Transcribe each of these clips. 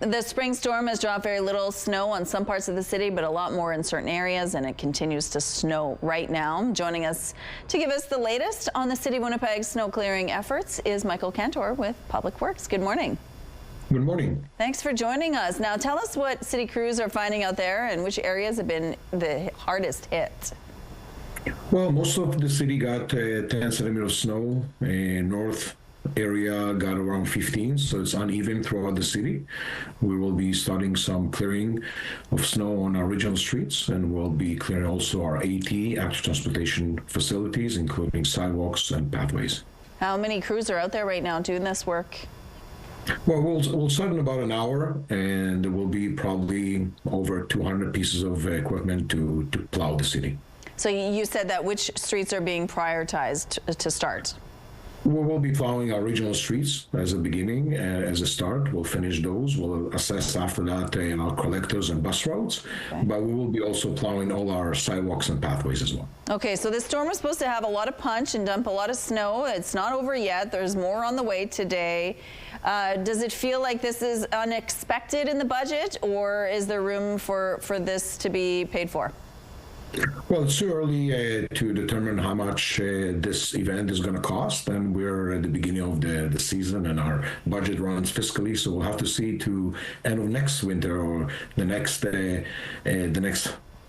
The spring storm has dropped very little snow on some parts of the city, but a lot more in certain areas, and it continues to snow right now. Joining us to give us the latest on the City of Winnipeg snow clearing efforts is Micheal Cantor with Public Works. Good morning. Good morning. Thanks for joining us. Now tell us what city crews are finding out there and which areas have been the hardest hit. Well, most of the city got 10 centimeters of snow. North area got around 15, so it's uneven throughout the city. We will be starting some clearing of snow on our regional streets, and we'll be clearing also our AT, active transportation facilities, including sidewalks and pathways. How many crews are out there right now doing this work? Well, we'll start in about an hour, and there will be probably over 200 pieces of equipment to plow the city. So you said that which streets are being prioritized to start? We'll be plowing our regional streets as a beginning, as a start. We'll finish those. We'll assess after that our collectors and bus routes. Okay. But we will be also plowing all our sidewalks and pathways as well. Okay, so this storm was supposed to have a lot of punch and dump a lot of snow. It's not over yet. There's more on the way today. Does it feel like this is unexpected in the budget, or is there room for this to be paid for? Well, it's too early to determine how much this event is going to cost, and we're at the beginning of the season, and our budget runs fiscally, so we'll have to see to end of next winter or the next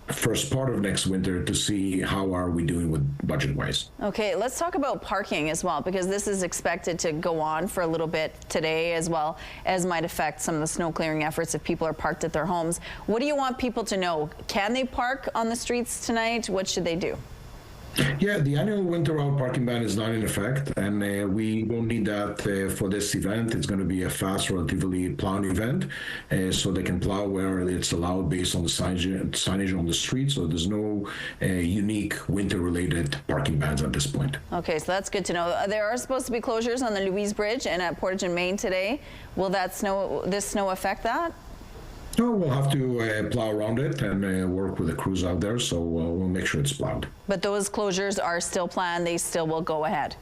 first part of next winter to see how are we doing with budget-wise. Okay, let's talk about parking as well, because this is expected to go on for a little bit today, as well as might affect some of the snow clearing efforts if people are parked at their homes. What do you want people to know? Can they park on the streets tonight? What should they do? Yeah, the annual winter road parking ban is not in effect, and we won't need that for this event. It's going to be a fast, relatively plowed event, so they can plow where it's allowed based on the signage on the street. So there's no unique winter-related parking bans at this point. Okay, so that's good to know. There are supposed to be closures on the Louise Bridge and at Portage and Main today. Will this snow affect that? No, we'll have to plow around it and work with the crews out there, so we'll make sure it's plowed. But those closures are still planned, they still will go ahead?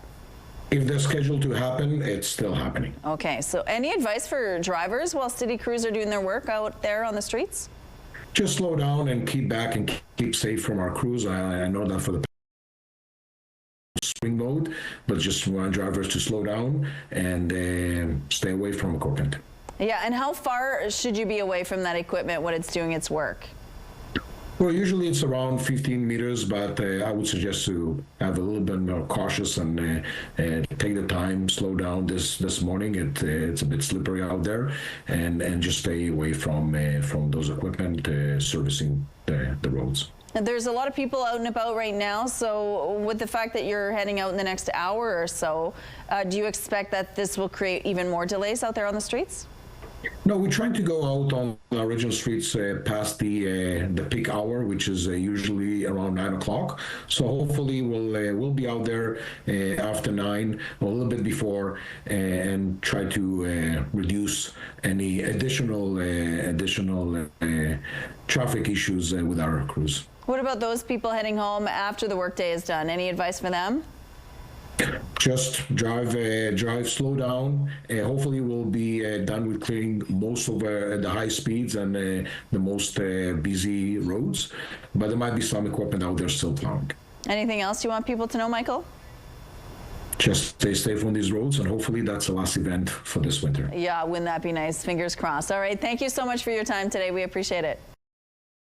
If they're scheduled to happen, it's still happening. Okay, so any advice for drivers while city crews are doing their work out there on the streets? Just slow down and keep back and keep safe from our crews. I know that for the swing mode, but just want drivers to slow down and stay away from equipment. Yeah, and how far should you be away from that equipment when it's doing its work? Well, usually it's around 15 meters, but I would suggest to have a little bit more cautious and take the time, slow down this morning. It's a bit slippery out there, and just stay away from those equipment servicing the roads. And there's a lot of people out and about right now, so with the fact that you're heading out in the next hour or so, do you expect that this will create even more delays out there on the streets? No, we're trying to go out on our regional streets past the peak hour, which is usually around 9 o'clock. So hopefully we'll be out there after 9, a little bit before, and try to reduce any additional traffic issues with our crews. What about those people heading home after the workday is done? Any advice for them? Just drive slow down. Hopefully we'll be done with clearing most of the high speeds and the most busy roads, but there might be some equipment out there still plowing. Anything else you want people to know, Micheal? Just stay safe on these roads, and hopefully that's the last event for this winter. Yeah, wouldn't that be nice? Fingers crossed. All right, thank you so much for your time today. We appreciate it.